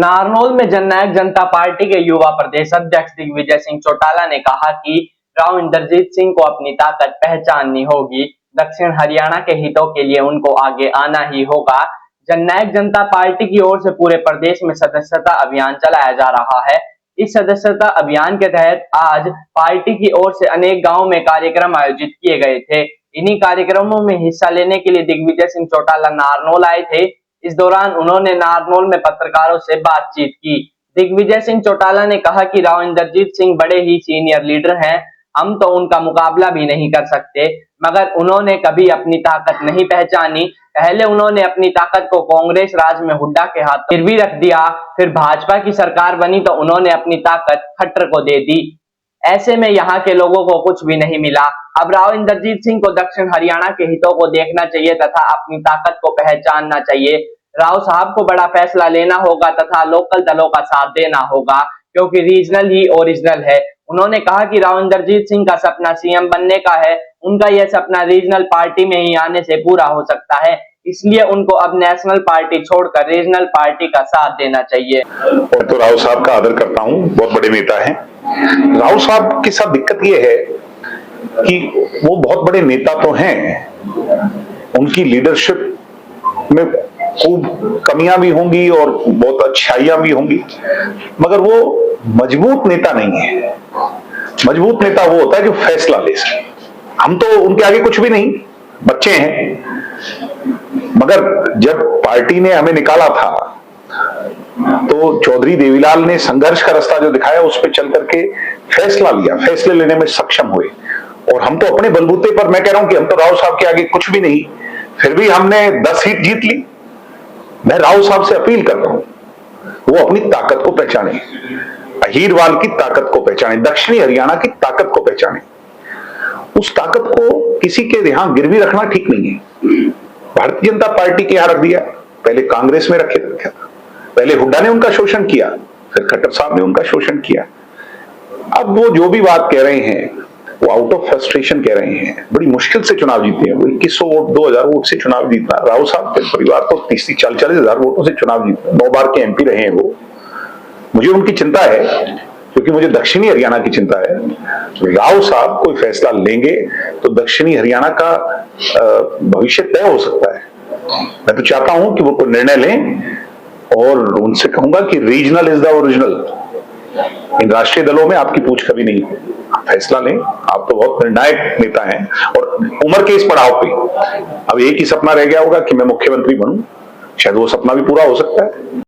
नारनौल में जननायक जनता पार्टी के युवा प्रदेश अध्यक्ष दिग्विजय सिंह चौटाला ने कहा कि राव इंद्रजीत सिंह को अपनी ताकत पहचाननी होगी। दक्षिण हरियाणा के हितों के लिए उनको आगे आना ही होगा। जननायक जनता पार्टी की ओर से पूरे प्रदेश में सदस्यता अभियान चलाया जा रहा है। इस सदस्यता अभियान के तहत आज पार्टी की ओर से अनेक गांवों में कार्यक्रम आयोजित किए गए थे। इन्हीं कार्यक्रमों में हिस्सा लेने के लिए दिग्विजय सिंह चौटाला नारनौल आए थे। इस दौरान उन्होंने नारनौल में पत्रकारों से बातचीत की। दिग्विजय सिंह चौटाला ने कहा कि राव इंद्रजीत सिंह बड़े ही सीनियर लीडर हैं, हम तो उनका मुकाबला भी नहीं कर सकते, मगर उन्होंने कभी अपनी ताकत नहीं पहचानी। पहले उन्होंने अपनी ताकत को कांग्रेस राज में हुड्डा के हाथ गिरवी रख दिया, फिर भाजपा की सरकार बनी तो उन्होंने अपनी ताकत खट्टर को दे दी। ऐसे में यहाँ के लोगों को कुछ भी नहीं मिला। अब राव इंद्रजीत सिंह को दक्षिण हरियाणा के हितों को देखना चाहिए तथा अपनी ताकत को पहचानना चाहिए। राव साहब को बड़ा फैसला लेना होगा तथा लोकल दलों का साथ देना होगा, क्योंकि रीजनल ही ओरिजिनल है। उन्होंने कहा कि राव इंद्रजीत सिंह का सपना सीएम बनने का है, उनका यह सपना रीजनल पार्टी में ही आने से पूरा हो सकता है, इसलिए उनको अब नेशनल पार्टी छोड़कर रीजनल पार्टी का साथ देना चाहिए। और तो राव साहब का आदर करता हूँ, बहुत बड़े नेता हैं। राव साहब के साथ दिक्कत यह है कि वो बहुत बड़े नेता तो हैं, उनकी लीडरशिप में खूब कमियां भी होंगी और बहुत अच्छाइयां भी होंगी, मगर वो मजबूत नेता नहीं है। मजबूत नेता वो होता है जो फैसला ले सके। हम तो उनके आगे कुछ भी नहीं, बच्चे हैं। मगर जब पार्टी ने हमें निकाला था तो चौधरी देवीलाल ने संघर्ष का रास्ता जो दिखाया उस पर चल करके फैसला लिया, फैसले लेने में सक्षम हुए। और हम तो अपने बलबूते पर, मैं कह रहा हूं कि हम तो राव साहब के आगे कुछ भी नहीं, फिर भी हमने 10 सीट जीत ली। मैं राव साहब से अपील करता हूं, वो अपनी ताकत को पहचाने, अहीरवाल की ताकत को पहचाने, दक्षिणी हरियाणा की ताकत को पहचाने। उस ताकत को किसी के यहां गिरवी रखना ठीक नहीं है। भारतीय जनता पार्टी के यहां रख दिया, पहले कांग्रेस में रखा, पहले हुड्डा ने उनका शोषण किया, फिर खट्टर साहब ने उनका शोषण किया। अब वो जो भी बात कह रहे हैं वो आउट ऑफ फ्रस्ट्रेशन कह रहे हैं। बड़ी मुश्किल से चुनाव जीते हैं वो, 2100 वोट 2000 वोट से चुनाव जीतना। राव साहब के परिवार को 30-40 हजार वोटों से चुनाव जीतना, 9 बार के एमपी रहे हैं वो। मुझे उनकी चिंता है, क्योंकि मुझे दक्षिणी हरियाणा की चिंता है। राव साहब कोई फैसला लेंगे तो दक्षिणी हरियाणा का भविष्य तय हो सकता है। मैं तो चाहता हूं कि वो कोई निर्णय लें और उनसे कहूंगा कि रीजनल इज द ओरिजिनल। इन राष्ट्रीय दलों में आपकी पूछ कभी नहीं है, आप फैसला लें। आप तो बहुत निर्णायक नेता हैं और उम्र के इस पड़ाव पे अब एक ही सपना रह गया होगा कि मैं मुख्यमंत्री बनूं। शायद वो सपना भी पूरा हो सकता है।